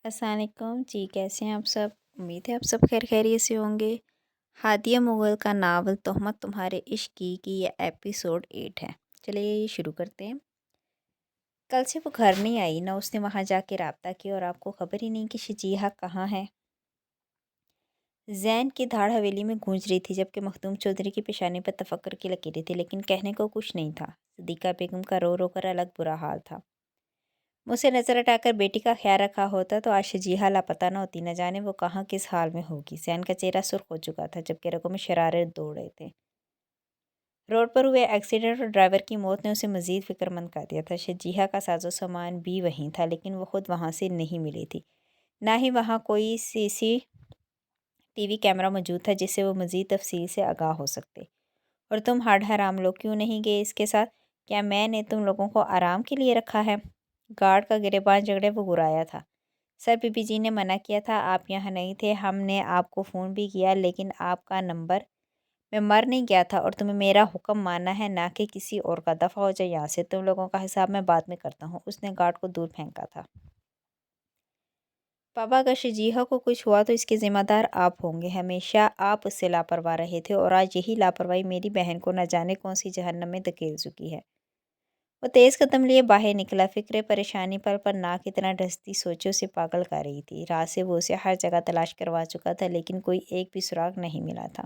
السلام علیکم جی، کیسے ہیں آپ سب؟ امید ہے آپ سب خیر خیریت سے ہوں گے۔ ہادیہ مغل کا ناول تہمت تمہارے عشق کی یہ ایپیسوڈ 8 ہے۔ چلیے یہ شروع کرتے ہیں۔ کل سے وہ گھر نہیں آئی، نہ اس نے وہاں جا کے رابطہ کیا اور آپ کو خبر ہی نہیں کہ شجیحہ کہاں ہے۔ زین کی دھاڑ حویلی میں گونج رہی تھی جبکہ مخدوم چودھری کی پیشانی پر تفکر کی لکیریں تھیں، لیکن کہنے کو کچھ نہیں تھا۔ صدیقہ بیگم کا رو رو کر الگ برا حال تھا۔ مجھ سے نظر ہٹا کر بیٹی کا خیال رکھا ہوتا تو آج شجیحہ لاپتہ نہ ہوتی، نہ جانے وہ کہاں کس حال میں ہوگی۔ زین کا چہرہ سرخ ہو چکا تھا جبکہ رگوں میں شرارت دوڑ رہے تھے۔ روڈ پر ہوئے ایکسیڈنٹ اور ڈرائیور کی موت نے اسے مزید فکر مند کر دیا تھا۔ شجیحہ کا ساز و سامان بھی وہیں تھا، لیکن وہ خود وہاں سے نہیں ملی تھی، نہ ہی وہاں کوئی سی وی کیمرہ موجود تھا جس سے وہ مزید تفصیل سے آگاہ ہو سکتے۔ اور تم ہڈ حرام لوگ کیوں نہیں گئے اس کے ساتھ؟ کیا میں نے تم لوگوں کو آرام کے لیے رکھا ہے؟ گارڈ کا گریباں جگڑے وہ گرایا تھا۔ سر بی بی جی نے منع کیا تھا، آپ یہاں نہیں تھے، ہم نے آپ کو فون بھی کیا، لیکن آپ کا نمبر میں مر نہیں گیا تھا اور تمہیں میرا حکم ماننا ہے نہ کہ کسی اور کا۔ دفعہ ہو جائے یہاں سے، تم لوگوں کا حساب میں بعد میں کرتا ہوں۔ اس نے گارڈ کو دور پھینکا تھا۔ پاپا اگر شجیحہ کو کچھ ہوا تو اس کے ذمہ دار آپ ہوں گے۔ ہمیشہ آپ اس سے لاپرواہ رہے تھے اور آج یہی لاپرواہی میری بہن کو نہ جانے کون سی جہنم میں دھکیل چکی ہے۔ وہ تیز قدم لیے باہر نکلا۔ فکر پریشانی پل پر ناک اتنا ڈستی سوچوں سے پاگل کر رہی تھی۔ رات سے وہ اسے ہر جگہ تلاش کروا چکا تھا، لیکن کوئی ایک بھی سراغ نہیں ملا تھا۔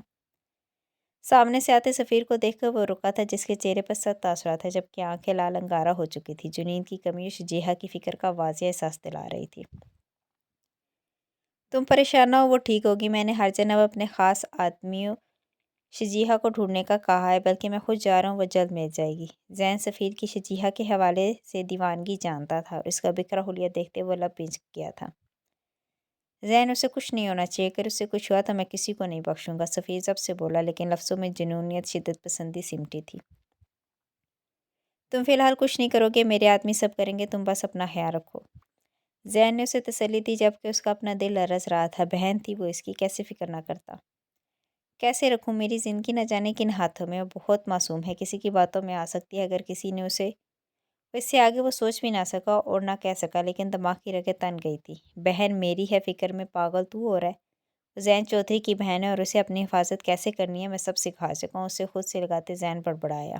سامنے سے آتے سفیر کو دیکھ کر وہ رکا تھا، جس کے چہرے پر سخت تاثرات تھا جبکہ آنکھیں لال انگارہ ہو چکی تھی۔ جنین کی کمی شجیحہ کی فکر کا واضح احساس دلا رہی تھی۔ تم پریشان نہ ہو، وہ ٹھیک ہوگی۔ میں نے ہر جنب اپنے خاص آدمیوں شجیحہ کو ڈھونڈنے کا کہا ہے، بلکہ میں خود جا رہا ہوں، وہ جلد مل جائے گی۔ زین سفیر کی شجیحہ کے حوالے سے دیوانگی جانتا تھا اور اس کا بکھرا حلیہ دیکھتے وہ لب بھنچ گیا تھا۔ زین، اسے کچھ نہیں ہونا چاہیے، اگر اسے کچھ ہوا تو میں کسی کو نہیں بخشوں گا، سفیر ضبط سے بولا، لیکن لفظوں میں جنونیت، شدت پسندی سمٹی تھی۔ تم فی الحال کچھ نہیں کرو گے، میرے آدمی سب کریں گے، تم بس اپنا خیال رکھو۔ زین نے اسے تسلی دی جبکہ اس کا اپنا دل لرز رہا تھا۔ بہن تھی وہ اس کی، کیسے فکر نہ کرتا۔ کیسے رکھوں؟ میری زندگی نہ جانے کن ہاتھوں میں، وہ بہت معصوم ہے، کسی کی باتوں میں آ سکتی ہے۔ اگر کسی نے اسے اس سے آگے وہ سوچ بھی نہ سکا اور نہ کہہ سکا، لیکن دماغ کی رگیں تن گئی تھی۔ بہن میری ہے، فکر میں پاگل تو ہو رہا ہے۔ زین چودھری کی بہن ہے اور اسے اپنی حفاظت کیسے کرنی ہے میں سب سکھا سکا ہوں، اسے خود سے لگاتے زین بڑبڑایا۔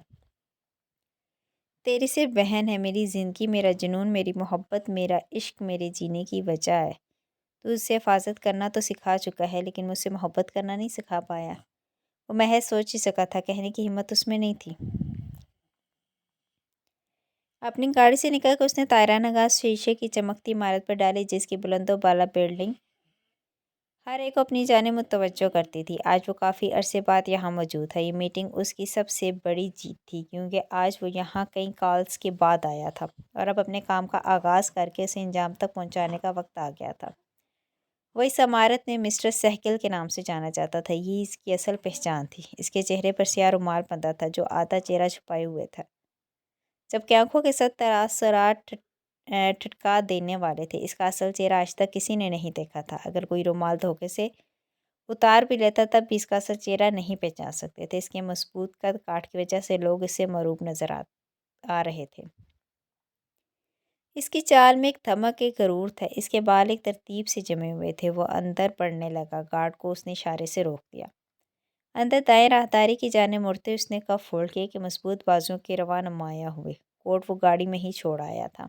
تیری صرف بہن ہے، میری زندگی، میرا جنون، میری محبت، میرا عشق، میرے جینے کی وجہ ہے۔ تو اس سے حفاظت کرنا تو سکھا چکا ہے، لیکن مجھ سے محبت کرنا نہیں سکھا پایا۔ وہ محض سوچ ہی سکا تھا، کہنے کی ہمت اس میں نہیں تھی۔ اپنی گاڑی سے نکل کر اس نے طائرہ نگاہ شیشے کی چمکتی عمارت پر ڈالی، جس کی بلند و بالا بلڈنگ ہر ایک کو اپنی جانب متوجہ کرتی تھی۔ آج وہ کافی عرصے بعد یہاں موجود تھا۔ یہ میٹنگ اس کی سب سے بڑی جیت تھی، کیونکہ آج وہ یہاں کئی کالز کے بعد آیا تھا اور اب اپنے کام کا آغاز کر کے اسے انجام تک پہنچانے کا وقت آ گیا تھا۔ وہ اس عمارت میں مسٹر سہگل کے نام سے جانا جاتا تھا، یہی اس کی اصل پہچان تھی۔ اس کے چہرے پر سیاہ رومال بندھا تھا جو آدھا چہرہ چھپائے ہوئے تھا، جبکہ آنکھوں کے ساتھ تاثرات ٹھٹکا دینے والے تھے۔ اس کا اصل چہرہ آج تک کسی نے نہیں دیکھا تھا۔ اگر کوئی رومال دھوکے سے اتار بھی لیتا تب بھی اس کا اصل چہرہ نہیں پہچان سکتے تھے۔ اس کے مضبوط قد کاٹ کی وجہ سے لوگ اس سے مرعوب نظر آ رہے تھے۔ اس کی چال میں ایک دھمک، ایک غرور تھا۔ اس کے بال ایک ترتیب سے جمے ہوئے تھے۔ وہ اندر بڑھنے لگا۔ گارڈ کو اس نے اشارے سے روک دیا۔ اندر دائیں راہداری کی جانب مڑتے اس نے کف فولڈ کیے کہ مضبوط بازوؤں کے رواں نمایاں ہوئے۔ کوٹ وہ گاڑی میں ہی چھوڑ آیا تھا۔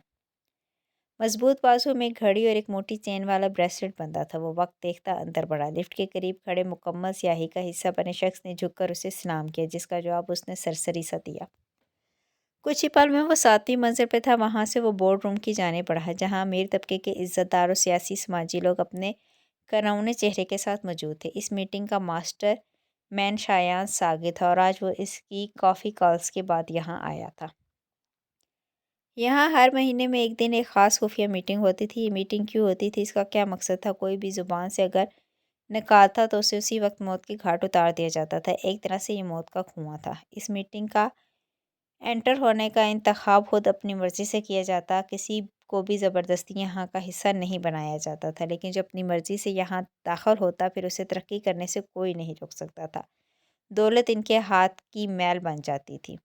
مضبوط بازو میں ایک گھڑی اور ایک موٹی چین والا بریسلٹ بندھا تھا۔ وہ وقت دیکھتا اندر بڑھا۔ لفٹ کے قریب کھڑے مکمل سیاہی کا حصہ بنے شخص نے جھک کر اسے سلام کیا، جس کا جواب اس نے سرسری سا دیا۔ کچھ ہی پل میں وہ 7ویں منزل پہ تھا۔ وہاں سے وہ بورڈ روم کی جانب بڑھا، جہاں امیر طبقے کے عزت دار اور سیاسی سماجی لوگ اپنے کرونے چہرے کے ساتھ موجود تھے۔ اس میٹنگ کا ماسٹر مین شایان ساغر تھا اور آج وہ اس کی کافی کالز کے بعد یہاں آیا تھا۔ یہاں ہر مہینے میں ایک دن ایک خاص خفیہ میٹنگ ہوتی تھی۔ یہ میٹنگ کیوں ہوتی تھی، اس کا کیا مقصد تھا؟ کوئی بھی زبان سے اگر نکالتا تو اسے اسی وقت موت کے گھاٹ اتار دیا جاتا تھا۔ ایک طرح سے یہ موت کا کنواں تھا۔ اس میٹنگ کا انٹر ہونے کا انتخاب خود اپنی مرضی سے کیا جاتا، کسی کو بھی زبردستی یہاں کا حصہ نہیں بنایا جاتا تھا، لیکن جو اپنی مرضی سے یہاں داخل ہوتا پھر اسے ترقی کرنے سے کوئی نہیں روک سکتا تھا۔ دولت ان کے ہاتھ کی میل بن جاتی تھی۔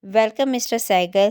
ویلکم مسٹر سہگل،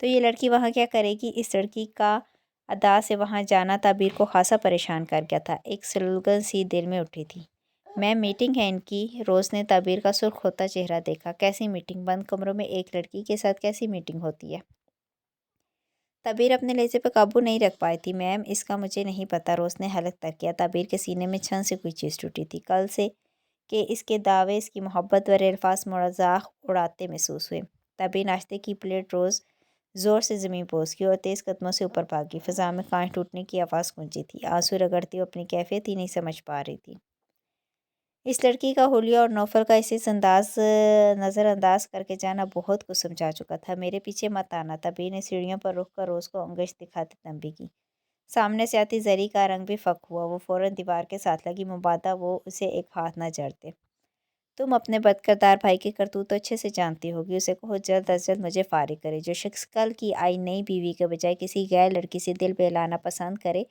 تو یہ لڑکی وہاں کیا کرے گی؟ اس لڑکی کا ادا سے وہاں جانا تعبیر کو خاصا پریشان کر گیا تھا۔ ایک سلگن سی دل میں اٹھی تھی۔ میم میٹنگ ہے ان کی؟ روز نے تعبیر کا سرخ ہوتا چہرہ دیکھا۔ کیسی میٹنگ؟ بند کمروں میں ایک لڑکی کے ساتھ کیسی میٹنگ ہوتی ہے؟ تعبیر اپنے لہجے پہ قابو نہیں رکھ پائی تھی۔ میم اس کا مجھے نہیں پتا، روز نے حلق تک کیا۔ تعبیر کے سینے میں چھن سے کوئی چیز ٹوٹی تھی۔ کل سے کہ اس کے دعوے، اس کی محبت بھرے الفاظ مذاق اڑاتے محسوس ہوئے۔ تعبیر ناشتے کی پلیٹ روز زور سے زمین پوس کی اور تیز قدموں سے اوپر بھاگی۔ فضا میں کانچ ٹوٹنے کی آواز گونجی تھی۔ آنسو رگڑتی وہ اپنی کیفیت ہی نہیں سمجھ پا رہی تھی۔ اس لڑکی کا حلیہ اور نوفل کا اسے نظر انداز کر کے جانا بہت کچھ سمجھا چکا تھا۔ میرے پیچھے مت آنا۔ تعبیر نے سیڑھیوں پر رک کر روز کو انگشت دکھاتے تنبیہ کی۔ سامنے سے آتی زری کا رنگ بھی فک ہوا۔ وہ فوراً دیوار کے ساتھ لگی، مبادا وہ اسے ایک ہاتھ نہ جڑتے۔ تم اپنے بد کردار بھائی کی کرتوت تو اچھے سے جانتی ہوگی، اسے کہو جلد از جلد مجھے فارغ کرے۔ جو شخص کل کی آئی نئی بیوی کے بجائے کسی غیر لڑکی سے دل بہلانا پسند کرے،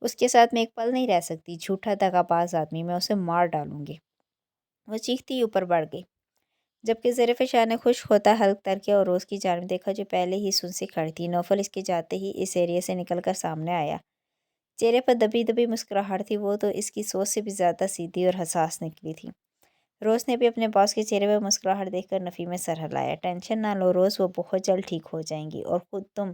اس کے ساتھ میں ایک پل نہیں رہ سکتی۔ جھوٹا دغا باز آدمی، میں اسے مار ڈالوں گی۔ وہ چیختی اوپر بڑھ گئی، جبکہ ظریف شاہ نے خشک ہوتا حلق تر کیا اور روز کی جانب دیکھا جو پہلے ہی سن سی کھڑی تھی۔ نوفل اس کے جاتے ہی اس ایریا سے نکل کر سامنے آیا۔ چہرے پر دبی دبی مسکراہٹ تھی، وہ تو اس کی سوچ سے بھی زیادہ سیدھی اور حساس نکلی تھی۔ روز نے بھی اپنے باس کے چہرے پر مسکراہٹ دیکھ کر نفی میں سر ہلایا۔ ٹینشن نہ لو روز، وہ بہت جلد ٹھیک ہو جائیں گی اور خود تم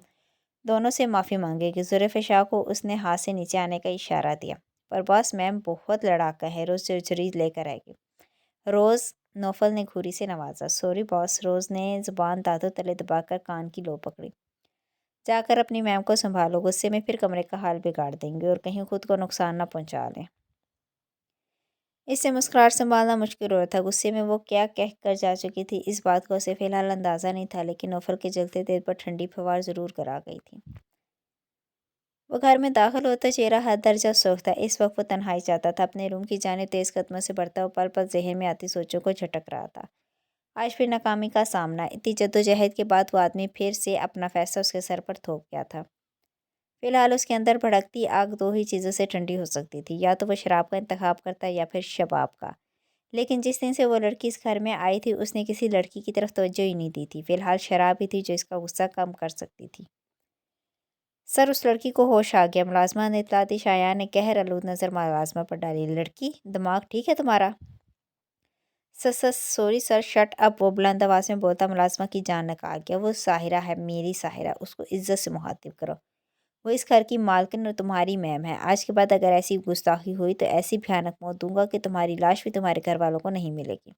دونوں سے معافی مانگے گی۔ ظریف شاہ کو اس نے ہاتھ سے نیچے آنے کا اشارہ دیا۔ پر باس میم بہت لڑاکا ہے، روز سرجری لے کر آئے گی۔ روز، نوفل نے گھوری سے نوازا۔ سوری باس، روز نے زبان دانتوں تلے دبا کر کان کی لو پکڑی۔ جا کر اپنی میم کو سنبھالو، غصے میں پھر کمرے کا حال بگاڑ دیں گے اور کہیں خود کو نقصان نہ پہنچا لیں۔ اس سے مسکراہٹ سنبھالنا مشکل ہو رہا تھا۔ غصے میں وہ کیا کہہ کر جا چکی تھی اس بات کا اسے فی الحال اندازہ نہیں تھا، لیکن نوفل کے جلتے دل پر ٹھنڈی پھوار ضرور کرا گئی تھی۔ وہ گھر میں داخل ہوتا چہرہ حد درجہ سرخ تھا۔ اس وقت وہ تنہائی چاہتا تھا۔ اپنے روم کی جانب تیز قدموں سے بڑھتا وہ پل پل ذہن میں آتی سوچوں کو جھٹک رہا تھا۔ آج پھر ناکامی کا سامنا۔ اتنی جدوجہد کے بعد وہ آدمی پھر سے اپنا فیصلہ اس کے سر پر تھوپ گیا تھا۔ فی الحال اس کے اندر بھڑکتی آگ دو ہی چیزوں سے ٹھنڈی ہو سکتی تھی، یا تو وہ شراب کا انتخاب کرتا یا پھر شباب کا۔ لیکن جس دن سے وہ لڑکی اس گھر میں آئی تھی، اس نے کسی لڑکی کی طرف توجہ ہی نہیں دی تھی۔ فی الحال شراب ہی تھی جو اس کا غصہ کم کر سکتی تھی۔ سر اس لڑکی کو ہوش آ گیا۔ ملازمہ نے اطلاع دی۔ شایان نے قہر آلود نظر ملازمہ پر ڈالی۔ لڑکی، دماغ ٹھیک ہے تمہارا؟ سوری سر، شٹ اپ، وہ بلند آواز میں بولتا ملازمہ کی جان نکال گیا۔ وہ ساحرہ ہے، میری ساحرہ، اس کو عزت سے مخاطب کرو۔ وہ اس گھر کی مالکن اور تمہاری میم ہے۔ آج کے بعد اگر ایسی گستاخی ہوئی تو ایسی بھیانک موت دوں گا کہ تمہاری لاش بھی تمہارے گھر والوں کو نہیں ملے گی۔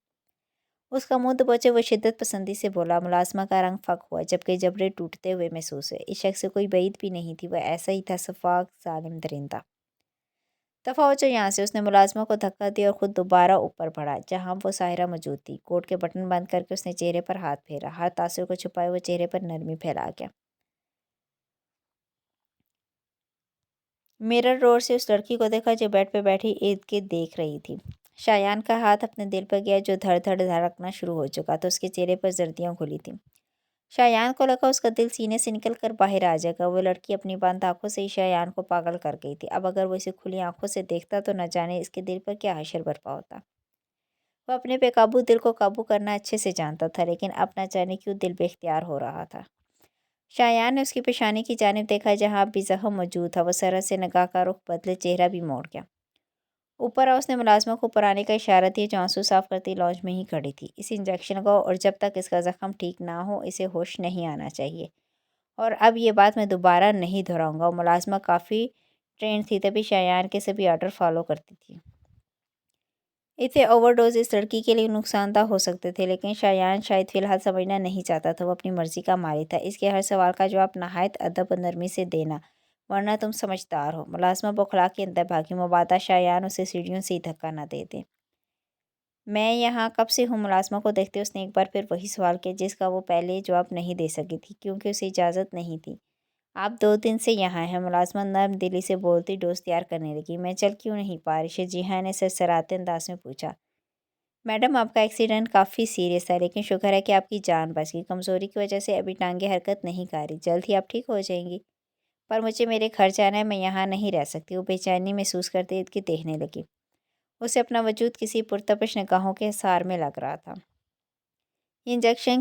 اس کا منہ دبوچے وہ شدت پسندی سے بولا۔ ملازمہ کا رنگ پھک ہوا، جبکہ جبڑے ٹوٹتے ہوئے محسوس ہوئے۔ اس شخص سے کوئی بعید بھی نہیں تھی، وہ ایسا ہی تھا، سفاک ظالم درندہ۔ دفعہ ہو جاؤ یہاں سے، اس نے ملازمہ کو دھکا دیا اور خود دوبارہ اوپر بڑھا جہاں وہ ساحرہ موجود تھی۔ کوٹ کے بٹن بند کر کے اس نے چہرے پر ہاتھ پھیرا۔ ہر تاثر کو چھپائے وہ چہرے پر نرمی پھیلا گیا۔ میرر روڈ سے اس لڑکی کو دیکھا جو بیڈ پہ بیٹھی ارد گرد دیکھ رہی تھی۔ شایان کا ہاتھ اپنے دل پر گیا جو دھڑ دھڑ دھڑکنا شروع ہو چکا تھا۔ اس کے چہرے پر زردیاں کھلی تھیں۔ شایان کو لگا اس کا دل سینے سے نکل کر باہر آ جائے گا۔ وہ لڑکی اپنی بند آنکھوں سے ہی شایان کو پاگل کر گئی تھی۔ اب اگر وہ اسے کھلی آنکھوں سے دیکھتا تو نہ جانے اس کے دل پر کیا حشر برپا ہوتا۔ وہ اپنے بے قابو دل کو قابو کرنا اچھے سے جانتا تھا، لیکن اب نہ جانے کیوں دل بے اختیار ہو رہا تھا۔ شایان نے اس کی پیشانی کی جانب دیکھا جہاں اب بھی زخم موجود تھا۔ وہ سرحد سے نگاہ کا رخ بدلے، چہرہ بھی موڑ گیا۔ اوپر آ، اس نے ملازمہ کو اوپر آنے کا اشارہ دیا جو آنسو صاف کرتی لانج میں ہی کھڑی تھی۔ اس انجیکشن لگاؤ اور جب تک اس کا زخم ٹھیک نہ ہو اسے ہوش نہیں آنا چاہیے۔ اور اب یہ بات میں دوبارہ نہیں دہراؤں گا۔ ملازمہ کافی ٹرینڈ تھی، تبھی شایان کے سبھی آرڈر فالو کرتی تھی۔ اتنے اوور ڈوز اس لڑکی کے لیے نقصان دہ ہو سکتے تھے، لیکن شایان شاید فی الحال سمجھنا نہیں چاہتا تھا۔ وہ اپنی مرضی کا مالک تھا۔ اس کے ہر سوال کا جواب نہایت ادب و نرمی سے دینا، ورنہ تم سمجھدار ہو۔ ملازمہ بوکھلا کے اندر بھاگی، مبادا شایان اسے سیڑھیوں سے ہی دھکا نہ دے دے۔ میں یہاں کب سے ہوں؟ ملازمہ کو دیکھتے اس نے ایک بار پھر وہی سوال کیا جس کا وہ پہلے جواب نہیں دے سکی تھی، کیونکہ اسے اجازت نہیں تھی۔ آپ 2 دن سے یہاں ہیں، ملازمہ نرم دلی سے بولتی ڈوز تیار کرنے لگی۔ میں چل کیوں نہیں پا رہی؟ جی ہاں نے سرسراتے انداز میں پوچھا۔ میڈم آپ کا ایکسیڈنٹ کافی سیریس تھا، لیکن شکر ہے کہ آپ کی جان بچ گئی۔ کمزوری کی وجہ سے ابھی ٹانگیں حرکت نہیں کر رہی، جلد ہی آپ ٹھیک ہو جائیں گی۔ پر مجھے میرے گھر جانا ہے، میں یہاں نہیں رہ سکتی۔ وہ بے چینی محسوس کرتے ارد گرد دیکھنے لگی۔ اسے اپنا وجود کسی پرتپش نگاہوں کے حصار میں لگ رہا تھا۔ یہ انجیکشن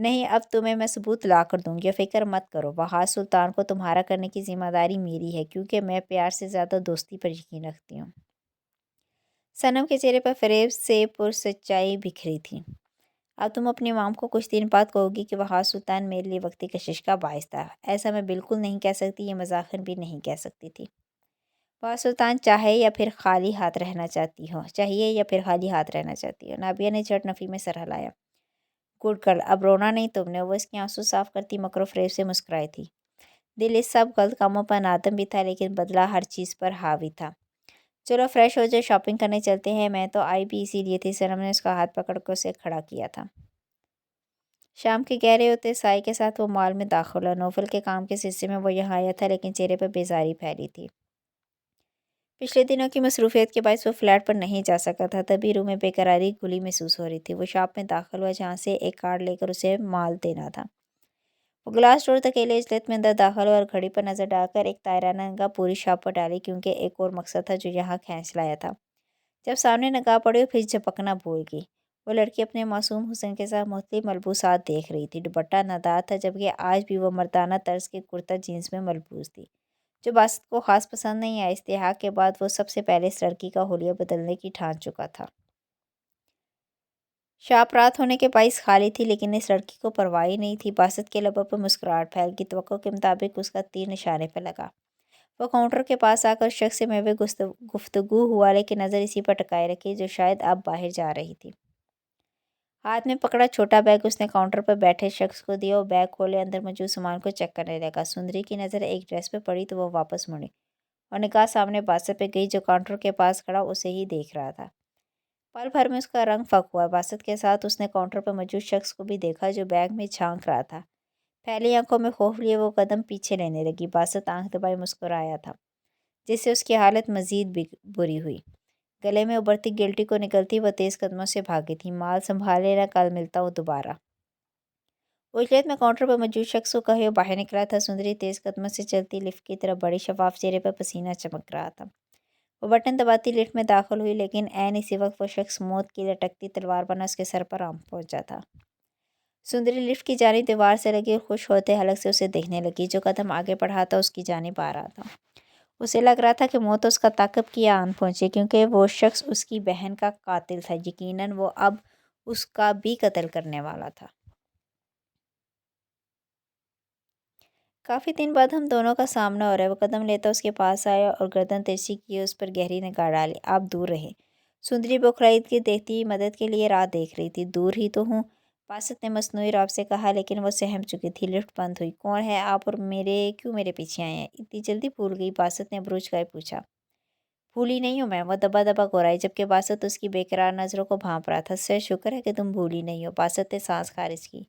نہیں، اب تمہیں میں ثبوت لا کر دوں گی، فکر مت کرو۔ وحاص سلطان کو تمہارا کرنے کی ذمہ داری میری ہے، کیونکہ میں پیار سے زیادہ دوستی پر یقین رکھتی ہوں۔ صنم کے چہرے پر فریب سے پر سچائی بکھری تھی۔ اب تم اپنی مام کو کچھ دن بعد کہو گی کہ وحاص سلطان میرے لیے وقتی کشش کا باعث تھا۔ ایسا میں بالکل نہیں کہہ سکتی، یہ مذاقن بھی نہیں کہہ سکتی تھی۔ وحاص سلطان چاہے یا پھر خالی ہاتھ رہنا چاہتی ہو، نابیہ نے جھٹ نفی میں سر ہلایا۔ گڈ گرل، اب رونا نہیں تم نے۔ وہ اس کے آنسو صاف کرتی مکر و فریب سے مسکرائی تھی۔ دل اس سب غلط کاموں پر نادم بھی تھا، لیکن بدلہ ہر چیز پر حاوی تھا۔ چلو فریش ہو جاؤ، شاپنگ کرنے چلتے ہیں، میں تو آئی بھی اسی لیے تھی۔ صنم نے اس کا ہاتھ پکڑ کر اسے کھڑا کیا تھا۔ شام کے گہرے ہوتے سائے کے ساتھ وہ مال میں داخل ہوا۔ نوفل کے کام کے سلسلے میں وہ یہاں آیا تھا، لیکن چہرے پر بیزاری پھیلی تھی۔ پچھلے دنوں کی مصروفیت کے باعث وہ فلیٹ پر نہیں جا سکا تھا، تبھی روح میں بے قراری گھلی محسوس ہو رہی تھی۔ وہ شاپ میں داخل ہوا جہاں سے ایک کارڈ لے کر اسے مال دینا تھا۔ وہ گلاس ڈور تک اکیلے اجلت میں اندر داخل ہوا اور گھڑی پر نظر ڈال کر ایک طائرانہ نگاہ پوری شاپ پر ڈالی، کیونکہ ایک اور مقصد تھا جو یہاں کھینچ لایا تھا۔ جب سامنے نگاہ پڑی، وہ پھر جھپکنا بھول گئی۔ وہ لڑکی اپنے معصوم حسن کے ساتھ مختلف ملبوسات دیکھ رہی تھی۔ دوپٹہ نادار تھا، جبکہ آج بھی وہ مردانہ طرز کے کرتا جینس میں ملبوس تھی، جو باسط کو خاص پسند نہیں آئی۔ استحاق کے بعد وہ سب سے پہلے اس لڑکی کا حلیہ بدلنے کی ٹھان چکا تھا۔ شاپ رات ہونے کے باعث خالی تھی، لیکن اس لڑکی کو پرواہ ہی نہیں تھی۔ باسط کے لبوں پر مسکراہٹ پھیل گئی۔ توقع کے مطابق اس کا تیر نشانے پر لگا۔ وہ کاؤنٹر کے پاس آ کر اس شخص سے محو گفتگو ہوا، لیکن نظر اسی پر ٹکائے رکھی جو شاید اب باہر جا رہی تھی۔ ہاتھ میں پکڑا چھوٹا بیگ اس نے کاؤنٹر پر بیٹھے شخص کو دیا۔ وہ بیگ کھولے اندر موجود سامان کو چیک کرنے لگا۔ سندری کی نظر ایک ڈریس پہ پڑی تو وہ واپس مڑی اور نگاہ سامنے باسط پہ گئی، جو کاؤنٹر کے پاس کھڑا اسے ہی دیکھ رہا تھا۔ پل بھر میں اس کا رنگ فک ہوا۔ باسط کے ساتھ اس نے کاؤنٹر پر موجود شخص کو بھی دیکھا، جو بیگ میں جھانک رہا تھا۔ پھیلی آنکھوں میں خوف لیے وہ قدم پیچھے لینے لگی۔ باسط آنکھ دبائے مسکرایا تھا، جس سے اس کی حالت مزید بری ہوئی۔ گلے میں ابھرتی گلٹی کو نگلتی وہ تیز قدموں سے بھاگی تھی۔ مال سنبھال لینا، کل ملتا ہوں دوبارہ۔ اجلت میں کاؤنٹر پر موجود شخص کو کہے وہ باہر نکلا تھا۔ سندری تیز قدموں سے چلتی لفٹ کی طرف بڑی، شفاف چہرے پر پسینہ چمک رہا تھا۔ وہ بٹن دباتی لفٹ میں داخل ہوئی، لیکن عین اسی وقت وہ شخص موت کی لٹکتی تلوار بنا اس کے سر پر آن پہنچا تھا۔ سندری لفٹ کی جانب دیوار سے لگی اور خوش ہوتے حلق سے اسے دیکھنے لگی۔ جو قدم آگے بڑھا تھا اس کی جانب آ رہا تھا۔ اسے لگ رہا تھا کہ موت اس کا تعاقب کیے آن پہنچے، کیونکہ وہ شخص اس کی بہن کا قاتل تھا۔ یقیناً وہ اب اس کا بھی قتل کرنے والا تھا۔ کافی دن بعد ہم دونوں کا سامنا ہو رہا ہے۔ وہ قدم لیتا اس کے پاس آیا اور گردن ترچھی کیے اس پر گہری نگاہ ڈالی۔ آپ دور رہیں۔ سندری بوکھلائیدگی دیکھتی ہوئی مدد کے لیے راہ دیکھ رہی تھی۔ دور ہی تو ہوں، باسط نے مصنوعی رعب سے کہا، لیکن وہ سہم چکی تھی۔ لفٹ بند ہوئی۔ کون ہے آپ اور کیوں میرے پیچھے آئے ہیں؟ اتنی جلدی بھول گئی؟ باسط نے ابروچ گائے پوچھا۔ بھولی نہیں ہوں میں، وہ دبا دبا گھرائی، جبکہ باسط اس کی بے قرار نظروں کو بھانپ رہا تھا۔ سے شکر ہے کہ تم بھولی نہیں ہو۔ باسط نے سانس خارج کی۔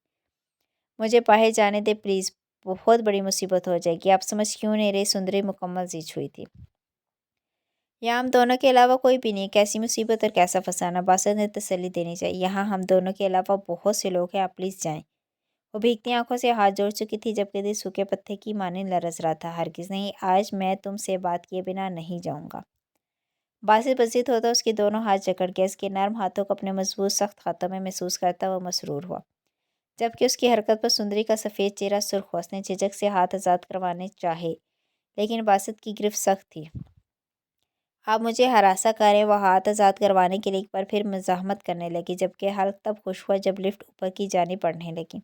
مجھے باہر جانے دے پلیز، بہت بڑی مصیبت ہو جائے گی۔ آپ سمجھ کیوں نہیں رہی؟ سندری مکمل زچ ہوئی تھی۔ یہاں ہم دونوں کے علاوہ کوئی بھی نہیں۔ کیسی مصیبت اور کیسا فسانہ؟ باسط نے تسلی دینی چاہیے۔ یہاں ہم دونوں کے علاوہ بہت سے لوگ ہیں، آپ پلیز جائیں۔ وہ بھیگتی آنکھوں سے ہاتھ جوڑ چکی تھی، جبکہ دل سوکھے پتے کی مانند لرز رہا تھا۔ ہرگز نہیں، آج میں تم سے بات کیے بنا نہیں جاؤں گا۔ باسط بضد ہوتا اس کے دونوں ہاتھ جکڑ گیا۔ اس کے نرم ہاتھوں کو اپنے مضبوط سخت ہاتھوں میں محسوس کرتا وہ مسرور ہوا، جبکہ اس کی حرکت پر سندری کا سفید چہرہ سرخ ہوا۔ اس نے جھجک سے ہاتھ آزاد کروانے چاہے، لیکن باسط کی گرفت سخت تھی۔ آپ مجھے ہراساں کریں۔ وہ ہاتھ آزاد کروانے کے لیے ایک بار پھر مزاحمت کرنے لگی، جبکہ حلق تب خوش ہوا جب لفٹ اوپر کی جانب بڑھنے لگی۔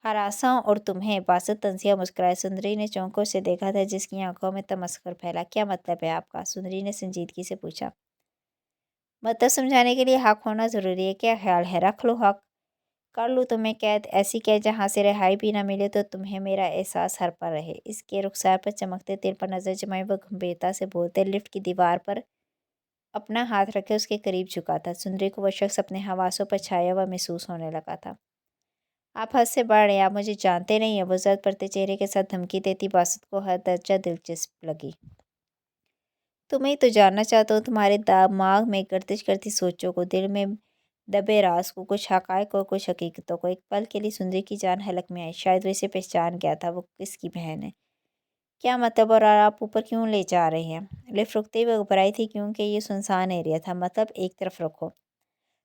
ہراساں اور تمہیں؟ باسط طنزیہ مسکرایا۔ سندری نے چونک کر اسے دیکھا تھا، جس کی آنکھوں میں تمسخر پھیلا۔ کیا مطلب ہے آپ کا؟ سندری نے سنجیدگی سے پوچھا۔ مطلب سمجھانے کے لیے حق ہونا ضروری ہے۔ کیا خیال ہے رکھ لو حق؟ کر لوں تمہیں قید، ایسی قید جہاں سے رہائی بھی نہ ملے تو تمہیں میرا احساس ہر پل رہے۔ اس کے رخسار پر چمکتے تیر پر نظر جمائے وہ گمبھیرتا سے بولتے لفٹ کی دیوار پر اپنا ہاتھ رکھے اس کے قریب جھکا تھا۔ سندری کو وہ شخص اپنے حواسوں پر چھایا ہوا محسوس ہونے لگا تھا۔ آپ حد سے بڑھ رہے ہیں، آپ مجھے جانتے نہیں ہیں۔ وہ زرد پڑتے چہرے کے ساتھ دھمکی دیتی باسط کو ہر درجہ دلچسپ لگی۔ تمہیں تو جاننا چاہتا ہوں، تمہارے دماغ میں گردش کرتی سوچوں کو، دل میں دبے راز کو، کچھ حقائق اور کچھ حقیقتوں کو۔ ایک پل کے لیے سندری کی جان حلق میں آئی۔ شاید وہ اسے پہچان گیا تھا۔ وہ کس کی بہن ہے؟ کیا مطلب؟ اور آپ اوپر کیوں لے جا رہے ہیں؟ لفٹ رکتے ہوئے گھبرائی تھی، کیونکہ یہ سنسان ایریا تھا۔ مطلب ایک طرف رکھو۔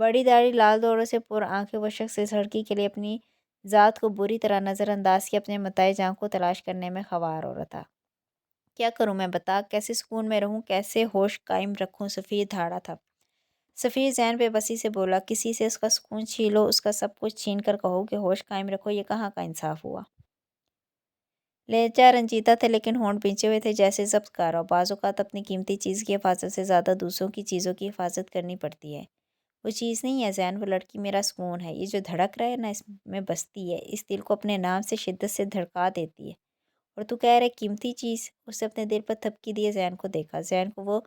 بڑی داڑھی، لال دوروں سے پر آنکھیں، وہ شخص اس لڑکی کے لیے اپنی ذات کو بری طرح نظر انداز کیا اپنے متاع جان کو تلاش کرنے میں خوار ہو رہا تھا۔ کیا کروں میں بتا، کیسے سکون میں رہوں، کیسے ہوش قائم رکھوں؟ سفیر دھاڑا تھا۔ سفیر ذہن بے بسی سے بولا، کسی سے اس کا سکون چھین لو، اس کا سب کچھ چھین کر کہو کہ ہوش قائم رکھو، یہ کہاں کا انصاف ہوا؟ لہجہ رنجیدہ تھا لیکن ہونٹ بھینچے ہوئے تھے جیسے ضبط کر رہا ہو۔ بعض اوقات اپنی قیمتی چیز کی حفاظت سے زیادہ دوسروں کی چیزوں کی حفاظت کرنی پڑتی ہے۔ وہ چیز نہیں ہے زین، وہ لڑکی میرا سکون ہے، یہ جو دھڑک رہا ہے نا اس میں بستی ہے، اس دل کو اپنے نام سے شدت سے دھڑکا دیتی ہے۔ اور تو کہہ رہے قیمتی چیز؟ اس نے اپنے دل پر تھپکی دیے زین کو دیکھا۔ زین کو وہ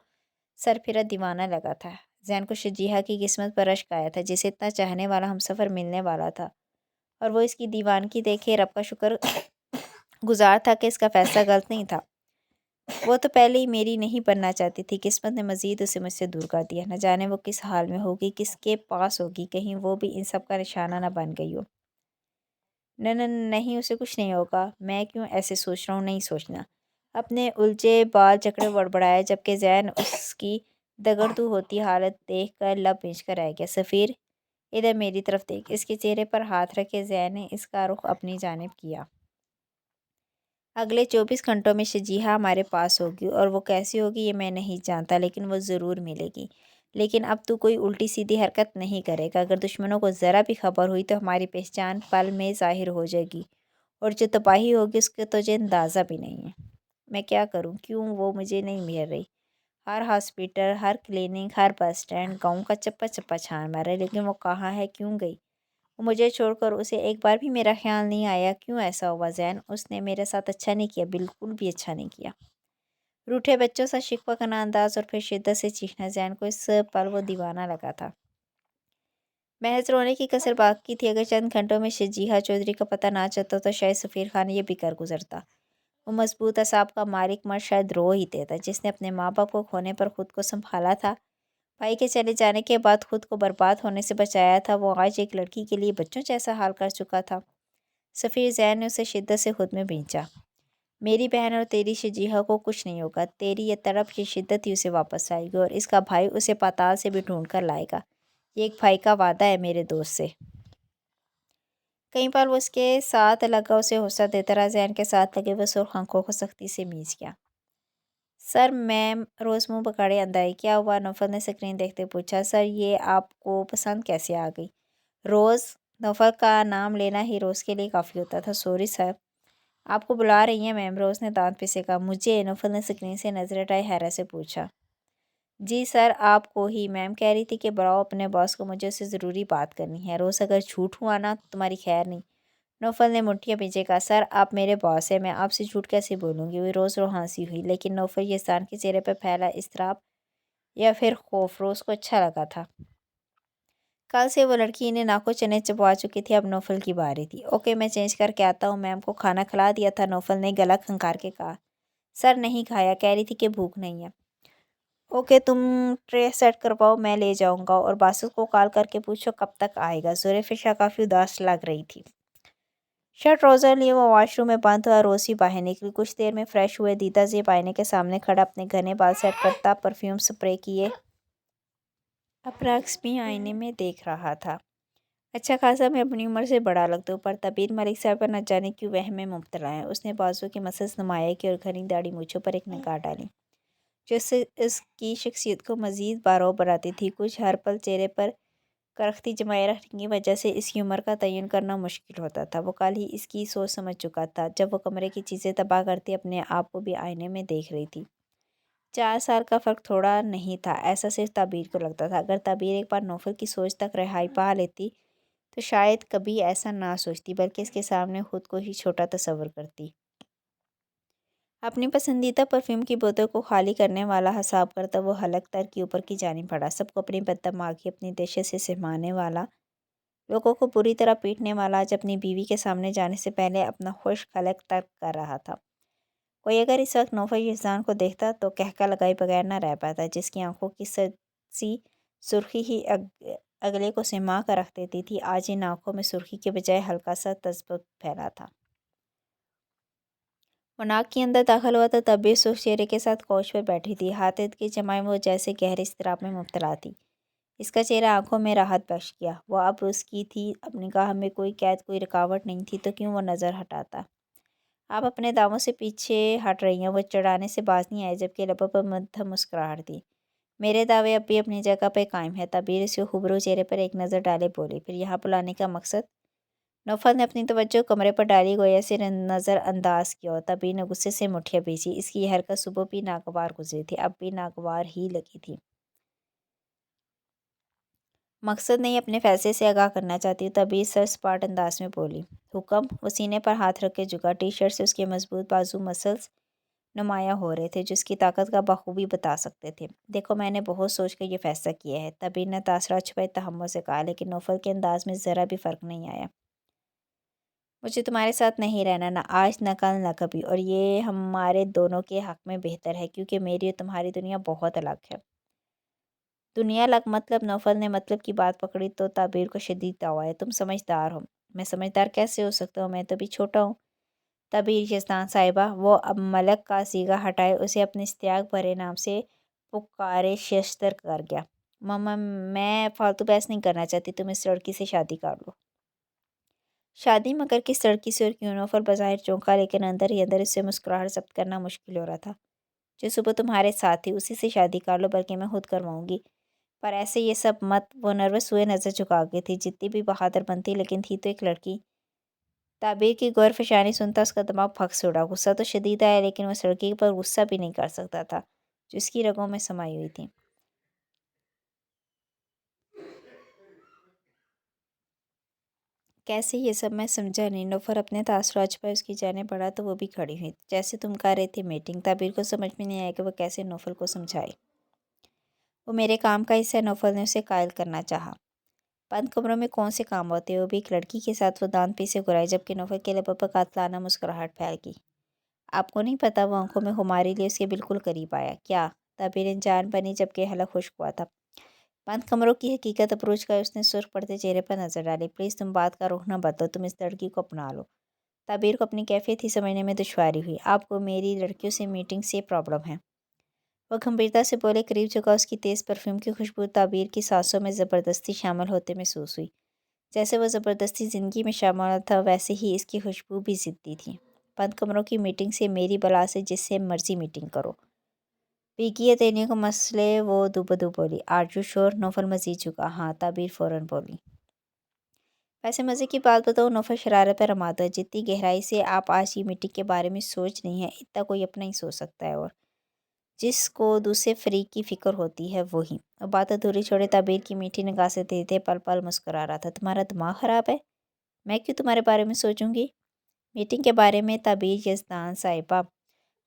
سر پھرا دیوانہ لگا تھا۔ زین کو شجیحہ کی قسمت پر رشک آیا تھا، جسے اتنا چاہنے والا ہمسفر ملنے والا تھا، اور وہ اس کی دیوانگی دیکھے رب کا شکر گزار تھا کہ اس کا فیصلہ غلط نہیں تھا۔ وہ تو پہلے ہی میری نہیں بننا چاہتی تھی، قسمت نے مزید اسے مجھ سے دور کر دیا۔ نہ جانے وہ کس حال میں ہوگی، کس کے پاس ہوگی، کہیں وہ بھی ان سب کا نشانہ نہ بن گئی ہو۔ نہیں، اسے کچھ نہیں ہوگا۔ میں کیوں ایسے سوچ رہا ہوں؟ نہیں سوچنا۔ اپنے الجھے بال جکڑے بڑبڑائے، جبکہ زین اس کی دگردو ہوتی حالت دیکھ کر لب بھینچ کر رہ گیا۔ سفیر، ادھر میری طرف دیکھ۔ اس کے چہرے پر ہاتھ رکھے زین نے اس کا رخ اپنی جانب کیا۔ اگلے 24 گھنٹوں میں شجیحہ ہمارے پاس ہوگی، اور وہ کیسی ہوگی یہ میں نہیں جانتا، لیکن وہ ضرور ملے گی۔ لیکن اب تو کوئی الٹی سیدھی حرکت نہیں کرے گا۔ اگر دشمنوں کو ذرا بھی خبر ہوئی تو ہماری پہچان پل میں ظاہر ہو جائے گی، اور جو تباہی ہوگی اس کا تجھے اندازہ بھی نہیں ہے۔ میں کیا کروں؟ کیوں وہ مجھے نہیں مل رہی؟ ہر ہاسپٹل، ہر کلینک، ہر بس اسٹینڈ، گاؤں کا چپا چپا چھان مارا، لیکن وہ کہاں ہے؟ کیوں گئی وہ مجھے چھوڑ کر؟ اسے ایک بار بھی میرا خیال نہیں آیا؟ کیوں ایسا ہوا زین؟ اس نے میرے ساتھ اچھا نہیں کیا، بالکل بھی اچھا نہیں کیا۔ روٹھے بچوں سا شکوہ کرنا انداز اور پھر شدت سے چیخنا۔ زین کو اس پل وہ دیوانہ لگا تھا۔ محض رونے کی کسر باقی تھی۔ اگر چند گھنٹوں میں شجیحہ چودھری کا پتہ نہ چلتا تو شاید سفیر خان یہ بھی کر گزرتا۔ وہ مضبوط اعصاب کا مالک مرد شاید رو ہی دیتا، جس نے اپنے ماں باپ کو کھونے پر خود کو سنبھالا تھا، بھائی کے چلے جانے کے بعد خود کو برباد ہونے سے بچایا تھا، وہ آج ایک لڑکی کے لیے بچوں جیسا حال کر چکا تھا۔ سفیر زین نے اسے شدت سے خود میں بھینچا۔ میری بہن اور تیری شجیحہ کو کچھ نہیں ہوگا، تیری یہ طرف کی شدت ہی اسے واپس آئے گی، اور اس کا بھائی اسے پاتال سے بھی ڈھونڈ کر لائے گا۔ یہ ایک بھائی کا وعدہ ہے میرے دوست سے۔ کئی پل وہ اس کے ساتھ لگا، اسے حوصلہ دیتا رہا۔ زین کے ساتھ لگے وہ سرخ آنکھوں کو سختی سے میچ گیا۔ سر میم، روز منہ پکڑے اندر آئی۔ کیا ہوا؟ نوفل نے سکرین دیکھتے پوچھا۔ سر، یہ آپ کو پسند کیسے آ گئی؟ روز؟ نوفل کا نام لینا ہی روز کے لیے کافی ہوتا تھا۔ سوری سر، آپ کو بلا رہی ہیں میم، روز نے دانت پیسے کہا۔ مجھے؟ نوفل نے سکرین سے نظر ہٹائے حیرت سے پوچھا۔ جی سر، آپ کو ہی۔ میم کہہ رہی تھی کہ بلاؤ اپنے باس کو، مجھے اسے ضروری بات کرنی ہے۔ روز، اگر جھوٹ ہوا نا تو تمہاری خیر نہیں۔ نوفل نے مٹھیاں بھیجے کہا۔ سر، آپ میرے باس ہیں، میں آپ سے جھوٹ کیسے بولوں گی؟ وہ روز رو ہنسی ہوئی، لیکن نوفل یزدان کے چہرے پر پھیلا اضطراب یا پھر خوف روز کو اچھا لگا تھا۔ کل سے وہ لڑکی انہیں ناکو چنے چبوا چکی تھی، اب نوفل کی باری تھی۔ اوکے، میں چینج کر کے آتا ہوں۔ میم کو کھانا کھلا دیا تھا؟ نوفل نے گلا کھنکار کے کہا۔ سر، نہیں کھایا، کہہ رہی تھی کہ بھوک نہیں ہے۔ اوکے، تم ٹرے سیٹ کرواؤ، میں لے جاؤں گا، اور باسط کو کال کر کے پوچھو کب تک آئے گا۔ زلیخا کافی اداس لگ رہی تھی۔ شرٹ روزہ لیے وہ واش روم میں بند ہوا۔ روز بھی باہر نکلی۔ کچھ دیر میں فریش ہوئے۔ دیدہ زیب آئینے کے سامنے کھڑا اپنے گھنے بال سیٹ کرتا پرفیوم سپرے کیے اپنا عکس بھی آئینے میں دیکھ رہا تھا۔ اچھا خاصا میں اپنی عمر سے بڑا لگتا ہوں، پر طبیعت ملک صاحبہ نہ جانے کیوں وہم میں مبتلا ہیں۔ اس نے بازو کی مسلس نمایاں کی اور گھنی داڑھی مونچھوں پر ایک نگاہ ڈالی، جو اس کی شخصیت کو مزید بارور بناتی تھی۔ کچھ ہر پل چہرے پر کرختی جمائے رکھنے کی وجہ سے اس کی عمر کا تعین کرنا مشکل ہوتا تھا۔ وہ کل ہی اس کی سوچ سمجھ چکا تھا، جب وہ کمرے کی چیزیں تباہ کرتی اپنے آپ کو بھی آئینے میں دیکھ رہی تھی۔ 4 سال کا فرق تھوڑا نہیں تھا، ایسا صرف تعبیر کو لگتا تھا۔ اگر تعبیر ایک بار نوفل کی سوچ تک رہائی پا لیتی تو شاید کبھی ایسا نہ سوچتی، بلکہ اس کے سامنے خود کو ہی چھوٹا تصور کرتی۔ اپنی پسندیدہ پرفیوم کی بوتل کو خالی کرنے والا حساب کرتا وہ حلق تر کی اوپر کی جانب بڑھا۔ سب کو اپنی بددماغی، اپنی دہشت سے سہمانے والا، لوگوں کو بری طرح پیٹنے والا، آج اپنی بیوی کے سامنے جانے سے پہلے اپنا خشک حلق ترک کر رہا تھا۔ کوئی اگر اس وقت نوفل یزدان کو دیکھتا تو قہقہ لگائے بغیر نہ رہ پاتا، جس کی آنکھوں کی سی سرخی ہی اگلے کو سہما کر رکھ دیتی تھی۔ آج ان آنکھوں میں سرخی کے بجائے ہلکا سا تذبذب پھیلا تھا۔ وہ ناک کے اندر داخل ہوا تب بھی سرخ چہرے کے ساتھ کوچ پر بیٹھی تھی، ہاتھ ارد گرد جمائے وہ جیسے گہرے اضطراب میں مبتلا تھی۔ اس کا چہرہ آنکھوں میں راحت بخش گیا۔ وہ اب اس کی تھی، اب نگاہ میں کوئی قید، کوئی رکاوٹ نہیں تھی، تو کیوں وہ نظر ہٹاتا؟ آپ اپنے داموں سے پیچھے ہٹ رہی ہیں، وہ چڑھانے سے باز نہیں آئے، جبکہ لبوں پر مدھم مسکراہٹ تھی۔ میرے دعوے اب بھی اپنی جگہ پہ قائم ہے۔ تعبیر اس کے خوبرو چہرے پر ایک نظر ڈالے بولی، پھر یہاں بلانے کا مقصد؟ نوفل نے اپنی توجہ کمرے پر ڈالی، گویا سے نظر انداز کیا ہو۔ تعبیر نے غصے سے مٹھیاں بھیجی۔ اس کی یہ حرکت صبح بھی ناگوار گزری تھی، اب بھی ناگوار ہی لگی تھی۔ مقصد نہیں، اپنے فیصلے سے آگاہ کرنا چاہتی ہوں، تعبیر سر سپاٹ انداز میں بولی۔ حکم؟ وہ سینے پر ہاتھ رکھ کے جھکا۔ ٹی شرٹ سے اس کے مضبوط بازو مسلز نمایاں ہو رہے تھے، جو اس کی طاقت کا بخوبی بتا سکتے تھے۔ دیکھو، میں نے بہت سوچ کر یہ فیصلہ کیا ہے، تعبیر نے تاثرات چھپائے تحمل سے کہا، لیکن نوفل کے انداز میں ذرا بھی فرق نہیں آیا۔ مجھے تمہارے ساتھ نہیں رہنا، نہ آج، نہ کل، نہ کبھی، اور یہ ہمارے دونوں کے حق میں بہتر ہے، کیونکہ میری اور تمہاری دنیا بہت الگ ہے۔ دنیا الگ مطلب؟ نوفل نے مطلب کی بات پکڑی تو تعبیر کو شدید تاؤ آیا۔ تم سمجھدار ہو۔ میں سمجھدار کیسے ہو سکتا ہوں؟ میں تو بھی چھوٹا ہوں۔ تعبیر یزدان صاحبہ، وہ اب ملک کا صیغہ ہٹائے اسے اپنے اشتیاق بھرے نام سے پکارے ششدر کر گیا۔ ماما، میں فالتو بحث نہیں کرنا چاہتی، تم اس لڑکی سے شادی کر لو۔ شادی؟ مگر کس لڑکی سے اور کیوں؟ نوفل بظاہر چونکا، لیکن اندر ہی اندر اس سے مسکراہٹ ضبط کرنا مشکل ہو رہا تھا۔ جو صبح تمہارے ساتھ تھی، اسی سے شادی کر لو، بلکہ میں خود کرواؤں گی۔ پر ایسے یہ سب مت۔ وہ نروس ہوئے نظر جھکا گئی تھی۔ جتنی بھی بہادر بنتی، لیکن تھی تو ایک لڑکی۔ تعبیر کی غور فشانی سنتا اس کا دماغ پھک سے اڑا۔ غصہ تو شدید آیا، لیکن وہ اس لڑکی پر غصہ بھی نہیں کر سکتا تھا جو اس کی رگوں میں سمائی ہوئی تھی۔ کیسے یہ سب؟ میں سمجھا نہیں۔ نوفل اپنے تاثرات چھپائے اس کی جانب بڑھا تو وہ بھی کھڑی ہوئی۔ جیسے تم کر رہے تھے میٹنگ۔ تعبیر کو سمجھ میں نہیں آیا کہ وہ کیسے نوفل کو سمجھائے۔ وہ میرے کام کا حصہ ہے، نوفل نے اسے قائل کرنا چاہا۔ بند کمروں میں کون سے کام ہوتے ہیں؟ وہ بھی ایک لڑکی کے ساتھ؟ وہ دانت پیسے گرائی، جبکہ نوفل کے لبوں پر قاتلانہ مسکراہٹ پھیل گئی۔ آپ کو نہیں پتا؟ وہ آنکھوں میں خماری لیے اس کے بالکل قریب آیا۔ کیا؟ تعبیر جان بنی، جبکہ حلق خشک ہوا تھا۔ بند کمروں کی حقیقت اپروچ کا اس نے سرخ پڑتے چہرے پر نظر ڈالی۔ پلیز تم بات کا رخ نہ بدلو، تم اس لڑکی کو اپنا لو۔ تعبیر کو اپنی کیفیت ہی سمجھنے میں دشواری ہوئی۔ آپ کو میری لڑکیوں سے میٹنگ سے پرابلم ہے؟ وہ گمبھیرتا سے بولے۔ قریب جھکا۔ اس کی تیز پرفیوم کی خوشبو تعبیر کی سانسوں میں زبردستی شامل ہوتے محسوس ہوئی۔ جیسے وہ زبردستی زندگی میں شامل تھا، ویسے ہی اس کی خوشبو بھی ضدی تھی۔ بند کمروں کی میٹنگ سے؟ میری بلا سے جس سے مرضی میٹنگ کرو۔ پیکی یا تیلیوں کا مسئلے؟ وہ دو بدو بولی۔ آر یو شور؟ نوفل مزید جھکا۔ ہاں، تعبیر فوراً بولی۔ ویسے مزے کی بات بتاؤ؟ نوفل شرارت پر رماتا ہے۔ جتنی گہرائی سے آپ آج کی میٹنگ کے بارے میں سوچ رہی ہیں، اتنا کوئی اپنا ہی سوچ سکتا ہے، اور جس کو دوسرے فریق کی فکر ہوتی ہے وہی۔ وہ بات ادھوری چھوڑے تعبیر کی میٹھی نگاہ سے دیکھتے پل پل مسکرا رہا تھا۔ تمہارا دماغ خراب ہے؟ میں کیوں تمہارے بارے میں سوچوں گی؟ میٹنگ کے بارے میں؟ تعبیر یزدان صاحبہ،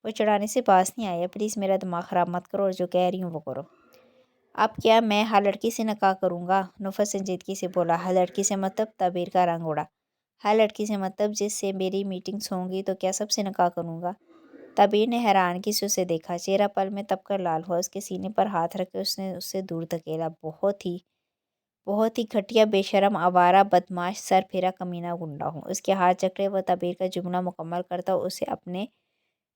وہ چڑھانے سے باز نہیں آیا۔ پلیز میرا دماغ خراب مت کرو، اور جو کہہ رہی ہوں وہ کرو۔ اب کیا میں ہر لڑکی سے نکاح کروں گا؟ نوفل سنجیدگی سے بولا۔ ہر لڑکی سے مطلب؟ تعبیر کا رنگ اڑا۔ ہر لڑکی سے مطلب جس سے میری میٹنگز ہوں گی، تو کیا سب سے نکاح کروں گا؟ تعبیر نے حیرانگی سے اسے دیکھا۔ چہرہ پل میں تپ کر لال ہوا۔ اس کے سینے پر ہاتھ رکھ کے اس نے اسے دور دھکیلا۔ بہت ہی گھٹیا، بے شرم، آوارہ، بدمعاش، سر پھیرا کمینہ گنڈا ہوں۔ اس کے ہاتھ جکڑے وہ تعبیر کا جملہ مکمل کرتا اسے اپنے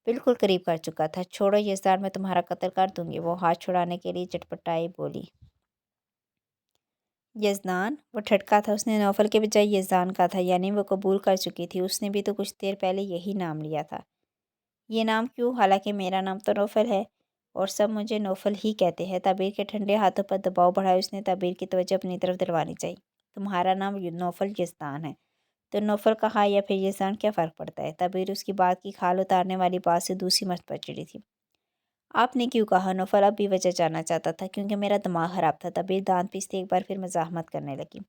بالکل قریب کر چکا تھا۔ چھوڑو یزدان، میں تمہارا قتل کر دوں گی۔ وہ ہاتھ چھڑانے کے لیے چٹپٹائی بولی۔ یزدان؟ وہ ٹھٹکا تھا۔ اس نے نوفل کے بجائے یزدان کہا تھا، یعنی وہ قبول کر چکی تھی۔ اس نے بھی تو کچھ دیر پہلے یہی نام لیا تھا۔ یہ نام کیوں؟ حالانکہ میرا نام تو نوفل ہے، اور سب مجھے نوفل ہی کہتے ہیں۔ تعبیر کے ٹھنڈے ہاتھوں پر دباؤ بڑھایا اس نے تعبیر کی توجہ اپنی طرف دلوانی چاہی۔ تمہارا نام نوفل یزدان ہے، تو نوفل کہا یا پھر یزدان، کیا فرق پڑتا ہے؟ تعبیر اس کی بات کی کھال اتارنے والی بات سے دوسری مرتبہ چڑھی تھی۔ آپ نے کیوں کہا؟ نوفل اب بھی وجہ جاننا چاہتا تھا۔ کیونکہ میرا دماغ خراب تھا۔ تعبیر دانت پیستے ایک بار پھر مزاحمت کرنے لگی۔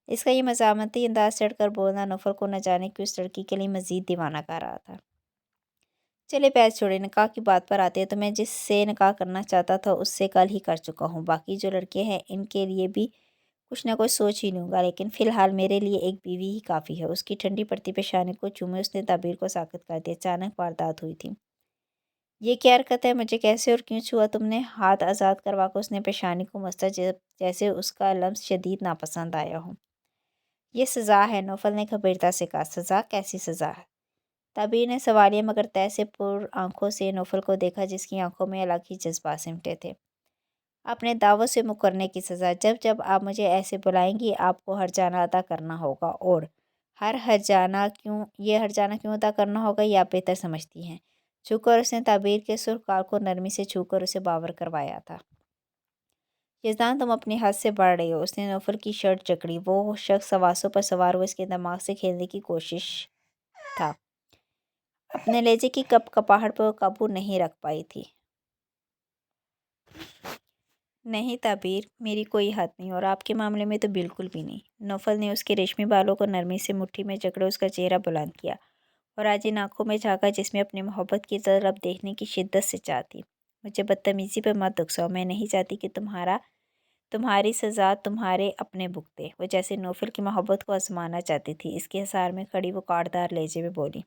اس کا یہ مزاحمتی انداز چڑھ کر بولنا نوفل کو نہ جانے کیوں اس لڑکی کے لیے مزید دیوانہ کر رہا تھا۔ چلے بحث چھوڑے، نکاح کی بات پر آتے ہیں تو میں جس سے نکاح کرنا چاہتا تھا اس سے کل ہی کر چکا ہوں۔ باقی جو لڑکے ہیں ان کے لیے بھی کچھ نہ کچھ سوچ ہی لوں گا، لیکن فی الحال میرے لیے ایک بیوی ہی کافی ہے۔ اس کی ٹھنڈی پڑتی پیشانی کو چومے اس نے تعبیر کو ساکت کر دیا۔ اچانک واردات ہوئی تھی۔ یہ کیا حرکت ہے؟ مجھے کیسے اور کیوں چھوا تم نے؟ ہاتھ آزاد کروا کر اس نے پیشانی کو مستا، جیسے اس کا لمس شدید ناپسند آیا ہو۔ یہ سزا ہے، نوفل نے گھبرتا سے کہا۔ سزا؟ کیسی سزا ہے؟ تعبیر نے سوالیہ مگر طے سے پر آنکھوں سے نوفل کو دیکھا، جس کی آنکھوں میں الگ ہی جذبات سمٹے تھے۔ اپنے دعووں سے مکرنے کی سزا۔ جب جب آپ مجھے ایسے بلائیں گی آپ کو ہرجانہ ادا کرنا ہوگا، اور یہ ہرجانہ کیوں ادا کرنا ہوگا یہ آپ بہتر سمجھتی ہیں۔ جھک کر اس نے تعبیر کے سرخ گال کو نرمی سے چھو کر اسے باور کروایا تھا۔ یزدان تم اپنی حد سے بڑھ رہی ہو۔ اس نے نوفل کی شرٹ جکڑی۔ وہ شخص سواسوں پر سوار ہوا اس کے دماغ سے کھیلنے کی کوشش تھا۔ اپنے لہجے کی کپ کپاہٹ پر قابو نہیں رکھ پائی تھی۔ نہیں تعبیر، میری کوئی حد نہیں، اور آپ کے معاملے میں تو بالکل بھی نہیں۔ نوفل نے اس کے ریشمی بالوں کو نرمی سے مٹھی میں جکڑے اس کا چہرہ بلند کیا اور آج ان آنکھوں میں جھانکا جس میں اپنی محبت کی طرف دیکھنے کی شدت سے چاہ تھی۔ مجھے بدتمیزی پر مت اکساؤ، میں نہیں چاہتی کہ تمہاری سزا تمہارے اپنے بھگتے۔ وہ جیسے نوفل کی محبت کو آزمانا چاہتی تھی۔ اس کے حصار میں کھڑی وہ کاڑدار لہجے میں بولی،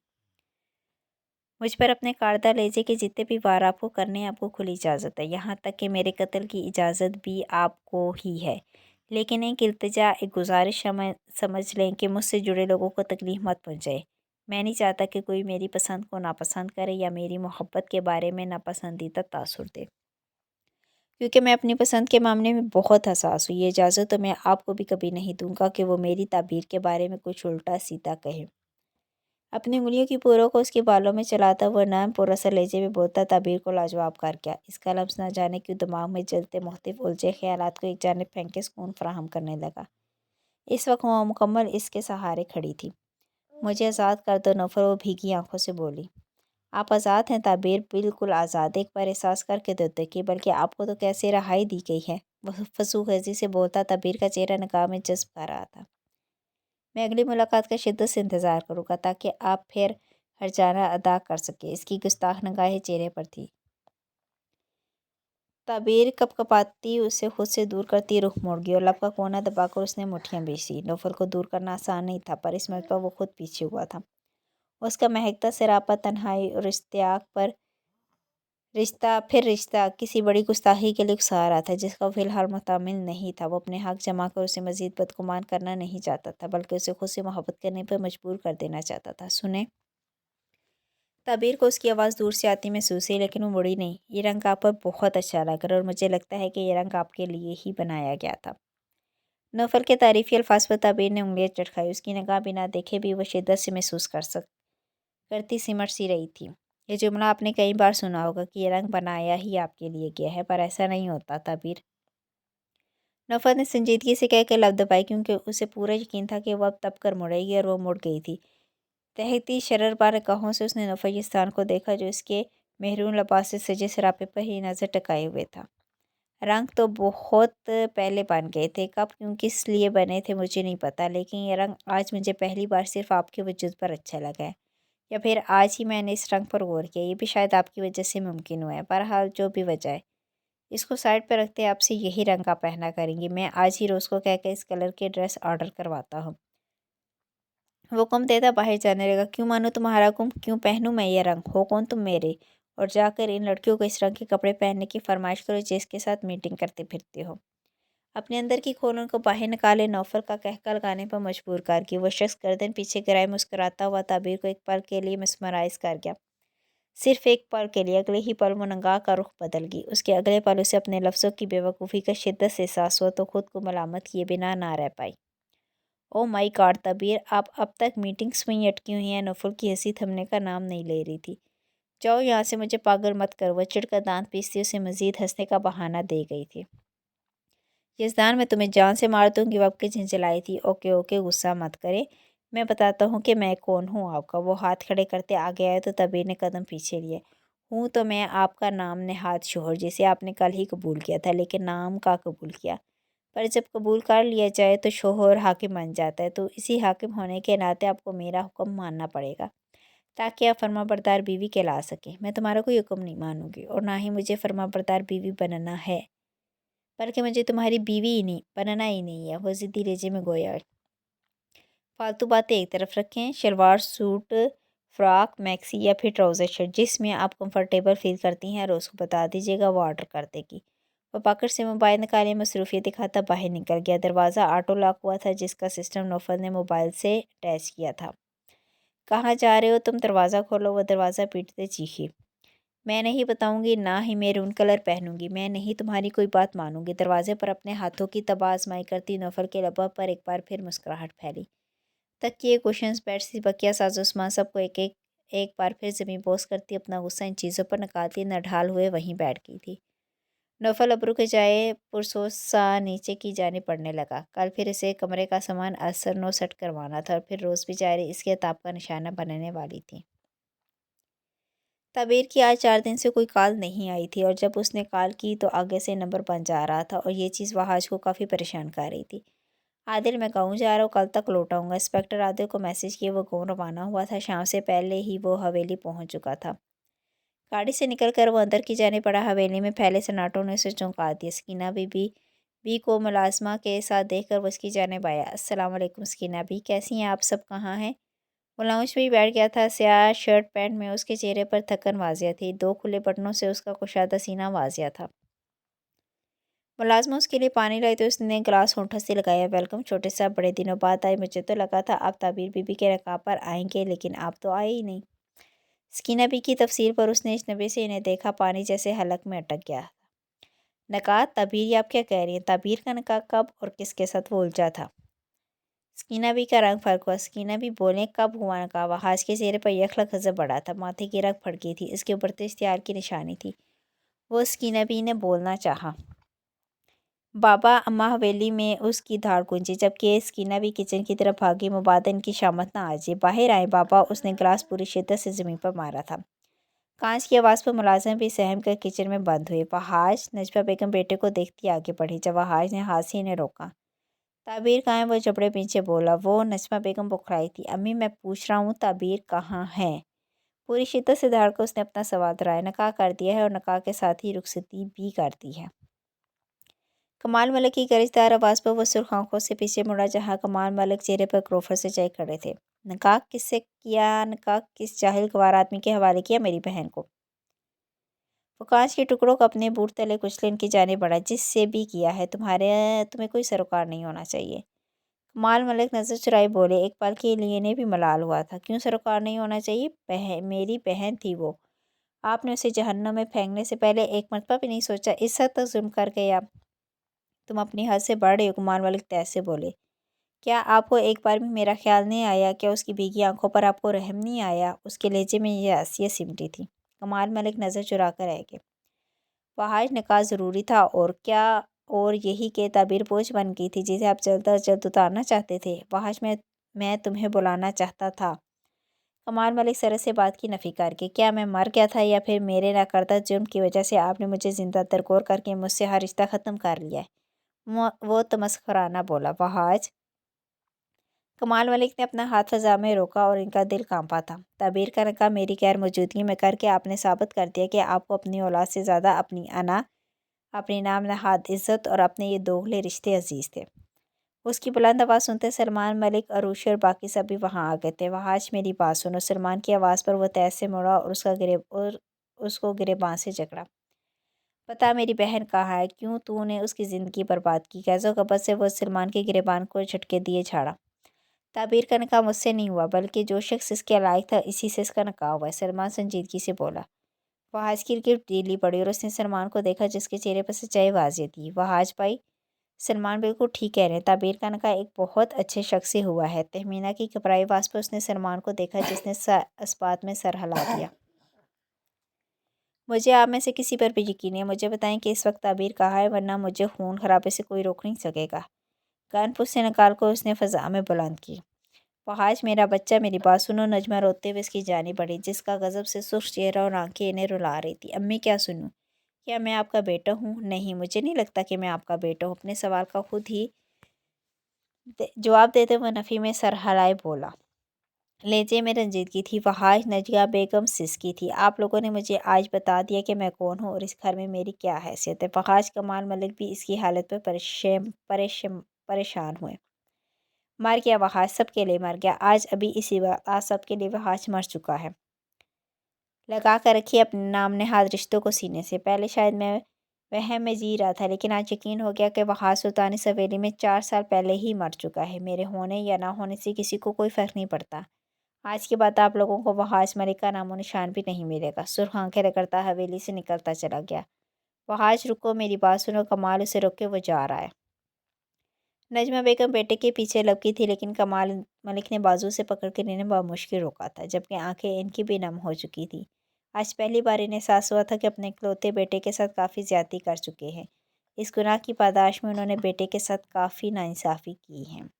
مجھ پر اپنے کاڑدار لہجے کے جتنے بھی وار آپ کو کرنے آپ کو کھلی اجازت ہے، یہاں تک کہ میرے قتل کی اجازت بھی آپ کو ہی ہے۔ لیکن ایک التجا، ایک گزارش سمجھ لیں کہ مجھ سے جڑے لوگوں کو تکلیف مت پہنچائے۔ میں نہیں چاہتا کہ کوئی میری پسند کو ناپسند کرے یا میری محبت کے بارے میں ناپسندیدہ تاثر دے، کیونکہ میں اپنی پسند کے معاملے میں بہت حساس ہوں۔ یہ اجازت تو میں آپ کو بھی کبھی نہیں دوں گا کہ وہ میری تعبیر کے بارے میں کچھ الٹا سیدھا کہے۔ اپنی انگلیوں کی پوروں کو اس کے بالوں میں چلاتا ہوا نرم پراسر لہجے میں بولتا، تعبیر کو لاجواب کر گیا۔ اس کا لفظ نہ جانے کیوں دماغ میں جلتے مختلف الجھے خیالات کو ایک جانب پھینک کے سکون فراہم کرنے لگا۔ اس وقت وہ مکمل اس کے سہارے کھڑی تھی۔ مجھے آزاد کر دو نوفل، وہ بھیگی آنکھوں سے بولی۔ آپ آزاد ہیں تعبیر، بالکل آزاد۔ ایک بار احساس کر کے تو دیکھیے، بلکہ آپ کو تو کیسے رہائی دی گئی ہے؟ وہ فسوخیزی سے بولتا۔ تعبیر کا چہرہ نقاب میں جذب کر رہا تھا۔ میں اگلی ملاقات کا شدت سے انتظار کروں گا تاکہ آپ پھر ہرجانہ ادا کر سکیں۔ اس کی گستاخ نگاہیں چہرے پر تھی۔ تعبیر کپ کپاتی اسے خود سے دور کرتی رخ موڑ گئی اور لب کا کونا دبا کر اس نے مٹھیاں بیچ لی۔ نوفل کو دور کرنا آسان نہیں تھا، پر اس مرتبہ وہ خود پیچھے ہوا تھا۔ اس کا مہکتا سراپا تنہائی اور اشتیاق پر رشتہ کسی بڑی گستاخی کے لیے اکسا رہا تھا جس کا وہ فی الحال محتمل نہیں تھا۔ وہ اپنے حق جما کر اسے مزید بدگمان کرنا نہیں چاہتا تھا، بلکہ اسے خود سے محبت کرنے پر مجبور کر دینا چاہتا تھا۔ سنیں! تعبیر کو اس کی آواز دور سے آتی محسوس ہوئی، لیکن وہ مڑی نہیں۔ یہ رنگ آپ پر بہت اچھا لگ رہا ہے اور مجھے لگتا ہے کہ یہ رنگ آپ کے لیے ہی بنایا گیا تھا۔ نوفل کے تعریفی الفاظ پر تعبیر نے انگلیاں چٹکائی۔ اس کی نگاہ بنا دیکھے بھی وہ شدت سے محسوس کرتی سمٹ سی رہی تھی۔ یہ جملہ آپ نے کئی بار سنا ہوگا کہ یہ رنگ بنایا ہی آپ کے لیے گیا ہے، پر ایسا نہیں ہوتا تعبیر۔ نوفل نے سنجیدگی سے کہہ کے لب دبائی، کیونکہ اسے پورا یقین تھا کہ وہ اب تب کر مڑے گی، اور وہ مڑ گئی تھی۔ تہتی شرربار نگاہوں سے اس نے نوفل یزدان کو دیکھا جو اس کے مہرون لباس سے سجے سراپے پر ہی نظر ٹکائے ہوئے تھا۔ رنگ تو بہت پہلے بن گئے تھے، کب کیوں کس لیے بنے تھے مجھے نہیں پتا، لیکن یہ رنگ آج مجھے پہلی بار صرف آپ کے وجود پر اچھا لگا ہے، یا پھر آج ہی میں نے اس رنگ پر غور کیا۔ یہ بھی شاید آپ کی وجہ سے ممکن ہوا ہے۔ بہرحال جو بھی وجہ ہے، اس کو سائڈ پہ رکھتے آپ سے یہی رنگ آپ پہنا کریں گی۔ میں آج ہی روز کو کہہ کے اس کلر کے ڈریس آرڈر کرواتا ہوں۔ وہ حکم دیتا باہر جانے لگا۔ کیوں مانوں تمہارا حکم، کیوں پہنوں میں یہ رنگ؟ ہو کون تم میرے؟ اور جا کر ان لڑکیوں کو اس رنگ کے کپڑے پہننے کی فرمائش کرو جس کے ساتھ میٹنگ کرتے پھرتے ہو۔ اپنے اندر کی کھولوں کو باہر نکالے نوفل کا قہقہ لگانے پر مجبور کر کے وہ شخص گردن پیچھے گرائے مسکراتا ہوا تعبیر کو ایک پل کے لیے مسمرائز کر گیا۔ صرف ایک پل کے لیے۔ اگلے ہی پل وہ نگاہ کا رخ بدل گئی۔ اس کے اگلے پل اسے اپنے لفظوں کی بے وقوفی کا شدت سے احساس ہوا تو خود کو ملامت کیے بنا نہ رہ پائی۔ او مائی گاڈ تعبیر، آپ اب تک میٹنگز میں ہی اٹکی ہوئی ہیں۔ نوفل کی ہنسی تھمنے کا نام نہیں لے رہی تھی۔ جاؤ یہاں سے، مجھے پاگل مت کرو۔ وہ چڑھ کر دانت پیستی اسے مزید ہنسنے کا بہانہ دے گئی تھی۔ یزدان میں تمہیں جان سے مار دوں گی، وہ اب کے جھنجھلائی تھی۔ اوکے اوکے، غصہ مت کرے، میں بتاتا ہوں کہ میں کون ہوں آپ کا۔ وہ ہاتھ کھڑے کرتے آگے آئے تو تعبیر نے قدم پیچھے لیے۔ ہوں تو میں آپ کا نام نہاد شوہر، جسے آپ نے کل ہی قبول کیا تھا، لیکن نام کا قبول کیا، پر جب قبول کر لیا جائے تو شوہر حاکم بن جاتا ہے، تو اسی حاکم ہونے کے ناطے آپ کو میرا حکم ماننا پڑے گا تاکہ آپ فرما بردار بیوی کہلا سکیں۔ میں تمہارا کوئی حکم نہیں مانوں گی، اور نہ ہی مجھے فرما بردار بیوی بننا ہے، بلکہ مجھے تمہاری بیوی ہی نہیں بننا ہی نہیں ہے۔ وہ ضدی لہجے میں گویا۔ فالتو باتیں ایک طرف رکھیں، شلوار سوٹ، فراک، میکسی یا پھر ٹراؤزر شرٹ جس میں آپ کمفرٹیبل فیل کرتی ہیں روز کو بتا دیجیے گا، وہ آرڈر کر دے گی۔ وہ پاکٹ سے موبائل نکالے مصروفیت دکھاتا باہر نکل گیا۔ دروازہ آٹو لاک ہوا تھا جس کا سسٹم نوفل نے موبائل سے اٹیچ کیا تھا۔ کہاں جا رہے ہو تم؟ دروازہ کھولو، وہ دروازہ پیٹتے چیخی۔ میں نہیں بتاؤں گی، نہ ہی میرون کلر پہنوں گی، میں نہیں تمہاری کوئی بات مانوں گی۔ دروازے پر اپنے ہاتھوں کی تب آزمائی کرتی نوفل کے لبوں پر ایک بار پھر مسکراہٹ پھیلی۔ تکیے، کوشنز، بیڈ شیٹ، بقیہ ساز و سامان سب کو ایک بار پھر زمین بوس کرتی اپنا غصہ ان چیزوں پر نکالتی نہ ڈھال ہوئے وہیں بیٹھ گئی تھی۔ نوفل ابرو کے جائے پرسوس سا نیچے کی جانب پڑنے لگا۔ کل پھر اسے کمرے کا سامان اثر نو سٹ کروانا تھا اور پھر روز بیچاری اس کے عتاب کا نشانہ بننے والی تھی۔ تعبیر کی آج 4 دن سے کوئی کال نہیں آئی تھی اور جب اس نے کال کی تو آگے سے نمبر بند جا رہا تھا اور یہ چیز وحاج کو کافی پریشان کر رہی تھی۔ عادل میں گاؤں جا رہا ہوں، کل تک لوٹ آؤں گا۔ انسپکٹر عادل کو میسج کیے وہ گاؤں روانہ ہوا تھا۔ شام سے پہلے ہی وہ حویلی پہنچ چکا تھا۔ گاڑی سے نکل کر وہ اندر کی جانب پڑا۔ حویلی میں پھیلے سناٹوں نے اسے چونکا دیا۔ سکینہ بی کو ملازمہ کے ساتھ دیکھ کر وہ اس کی جانب آیا۔ السلام علیکم سکینہ بی، کیسی ہیں آپ؟ سب کہاں ہیں؟ وہ لاؤنج میں ہی بیٹھ گیا تھا۔ سیاہ شرٹ پینٹ میں اس کے چہرے پر تھکن واضح تھی، 2 کھلے بٹنوں سے اس کا کشادہ سینہ واضح تھا۔ ملازمہ اس کے لیے پانی لائی تو اس نے گلاس ہونٹوں سے لگایا۔ ویلکم چھوٹے صاحب، بڑے دنوں بعد آئے، مجھے تو لگا تھا آپ تعبیر بی بی کے نکاح پر آئیں گے لیکن آپ تو آئے ہی نہیں۔ سکینہ بی کی تفسیر پر اس نے اجنبی سے انہیں دیکھا، پانی جیسے حلق میں اٹک گیا۔ نکاح؟ تعبیر یہ آپ کیا کہہ رہی ہیں؟ تعبیر کا نکاح کب اور کس کے ساتھ؟ وہ الجھا تھا۔ سکینہ بی کا رنگ فرق ہوا۔ سکینہ بی بولیں، کب ہوا نکاح؟ وحاج کے چہرے پر یکلخت غضب بڑھا تھا، ماتھے کی رگ پھٹ گئی تھی، اس کے اوپر اشتعال کی نشانی تھی۔ وہ سکینہ بی نے بولنا چاہا۔ بابا اماں حویلی میں اس کی دھاڑ گونجی، جبکہ سکینہ بی کچن کی طرف بھاگی۔ مبادا ان کی شامت نہ آ جائے، باہر آئیں بابا۔ اس نے گلاس پوری شدت سے زمین پر مارا تھا۔ کانچ کی آواز پر ملازم بھی سہم کر کچن میں بند ہوئے۔ وحاج، نجمہ بیگم بیٹے کو دیکھتی آگے بڑھی۔ جب وحاج نے ہاتھ سے انہیں روکا، تعبیر کہاں ہے؟ وہ جبڑے پیچھے بولا۔ وہ نجمہ بیگم بکھرائی تھی۔ امی میں پوچھ رہا ہوں تعبیر کہاں ہے؟ پوری شدت سے دھاڑ کر اس نے اپنا سوال دہرایا۔ نکاح کر دیا ہے اور نکاح کے ساتھ ہی رخصتی بھی کر دی ہے۔ کمال ملک کی گرجدار آواز پر وہ سرخ آنکھوں سے پیچھے مڑا جہاں کمال ملک چہرے پر کروفر سے چائے کھڑے تھے۔ نکاح کس سے کیا؟ نکاح کس جاہل گوار آدمی کے حوالے کیا؟ میری بہن کو۔ وہ کانچ کے ٹکڑوں کو اپنے بوٹ تلے کچلے ان کی جانب بڑھا۔ جس سے بھی کیا ہے، تمہیں کوئی سروکار نہیں ہونا چاہیے۔ کمال ملک نظر چرائے بولے، ایک پل کے لیے انہیں بھی ملال ہوا تھا۔ کیوں سروکار نہیں ہونا چاہیے؟ میری بہن تھی وہ، آپ نے اسے جہنم میں پھینکنے سے پہلے ایک مرتبہ بھی نہیں سوچا؟ اس حد تک ظلم کر گیا؟ تم اپنی حد سے بڑھ رہے ہو۔ کمال ملک تیز سے بولے، کیا آپ کو ایک بار بھی میرا خیال نہیں آیا؟ کیا اس کی بھیگی آنکھوں پر آپ کو رحم نہیں آیا؟ اس کے لہجے میں یہ حیثیت سمٹی تھی۔ کمال ملک نظر چرا کر رہ گئے۔ وحاج، نکاح ضروری تھا اور کیا، اور یہی کہ تعبیر بوجھ بن گئی تھی جسے آپ جلد از جلد اتارنا چاہتے تھے۔ وحاج، میں تمہیں بلانا چاہتا تھا۔ کمال ملک سرت سے بات کی نفی کر کے، کیا میں مر گیا تھا یا پھر میرے نہ کردہ جرم کی وجہ سے آپ نے مجھے زندہ درگور کر کے مجھ سے ہر رشتہ ختم کر لیا ہے؟ وہ تمسخرانہ بولا۔ وحاج، کمال ملک نے اپنا ہاتھ فضا میں روکا اور ان کا دل کانپا تھا۔ تعبیر کا نکاح میری غیر موجودگی میں کر کے آپ نے ثابت کر دیا کہ آپ کو اپنی اولاد سے زیادہ اپنی انا، اپنی نام نہاد عزت اور اپنے یہ دوگلے رشتے عزیز تھے۔ اس کی بلند آواز سنتے سلمان ملک، عروشی اور باقی سب بھی وہاں آ گئے تھے۔ وحاج، میری بات سنو۔ سلمان کی آواز پر وہ تیز سے مڑا اور اس کو گریباں سے جکڑا۔ بتا میری بہن کہاں ہے؟ کیوں تو نے اس کی زندگی برباد کی؟ غیظ و غضب سے وہ سلمان کے گریبان کو جھٹکے دیے جھاڑا۔ تعبیر کا نکاح مجھ سے نہیں ہوا، بلکہ جو شخص اس کے لائق تھا اسی سے اس کا نکاح ہوا ہے، سلمان سنجیدگی سے بولا۔ وحاج کی گرفت ڈھیلی پڑی اور اس نے سلمان کو دیکھا جس کے چہرے پر سچائی واضح تھی۔ وحاج بھائی، سلمان بالکل ٹھیک کہہ رہے ہیں، تعبیر کا نکاح ایک بہت اچھے شخص سے ہوا ہے۔ تہمینہ کی گھبرائی آواز پر اس نے سلمان کو دیکھا جس نے اثبات میں سر ہلا دیا۔ مجھے آپ میں سے کسی پر بھی یقین نہیں ہے، مجھے بتائیں کہ اس وقت تعبیر کہاں ہے، ورنہ مجھے خون خرابے سے کوئی روک نہیں سکے گا۔ گن پشت سے نکال کر اس نے فضا میں بلند کی۔ وحاج، میرا بچہ، میری بات سنو۔ نجمہ روتے ہوئے اس کی جانب بڑھی، جس کا غضب سے سرخ چہرہ اور آنکھیں انہیں رلا رہی تھی۔ امی، کیا سنوں؟ کیا میں آپ کا بیٹا ہوں؟ نہیں، مجھے نہیں لگتا کہ میں آپ کا بیٹا ہوں۔ اپنے سوال کا خود ہی جواب دیتے ہوئے نفی میں سر ہلائے بولا۔ لہجے میں رنجیدگی تھی۔ وحاج، نجمہ بیگم سسکی تھی۔ آپ لوگوں نے مجھے آج بتا دیا کہ میں کون ہوں اور اس گھر میں میری کیا حیثیت ہے۔ وحاج، کمال ملک بھی اس کی حالت پر پریشان ہوئے۔ مر گیا وحاج، سب کے لیے مر گیا۔ آج ابھی اسی وقت آج سب کے لیے وحاج مر چکا ہے۔ لگا کر رکھیے اپنے نام نہاد رشتوں کو سینے سے۔ پہلے شاید میں وہم میں جی رہا تھا، لیکن آج یقین ہو گیا کہ وحاج سلطان اس حویلی میں 4 سال پہلے ہی مر چکا ہے۔ میرے ہونے یا نہ ہونے سے کسی کو کوئی فرق نہیں پڑتا۔ آج کے بعد آپ لوگوں کو وحاش ملک کا نام و نشان بھی نہیں ملے گا۔ سرخ آنکھیں رگڑتا حویلی سے نکلتا چلا گیا۔ وحاش رکو، میری بات سنو، کمال اسے روک کے وہ جا رہا ہے۔ نجمہ بیگم بیٹے کے پیچھے لپکی تھی، لیکن کمال ملک نے بازو سے پکڑ کے انہیں بمشکل روکا تھا، جبکہ آنکھیں ان کی بھی نم ہو چکی تھیں۔ آج پہلی بار انہیں احساس ہوا تھا کہ اپنے اکلوتے بیٹے کے ساتھ کافی زیادتی کر چکے ہیں۔ اس گناہ کی پاداش میں انہوں نے بیٹے کے ساتھ کافی ناانصافی کی ہے۔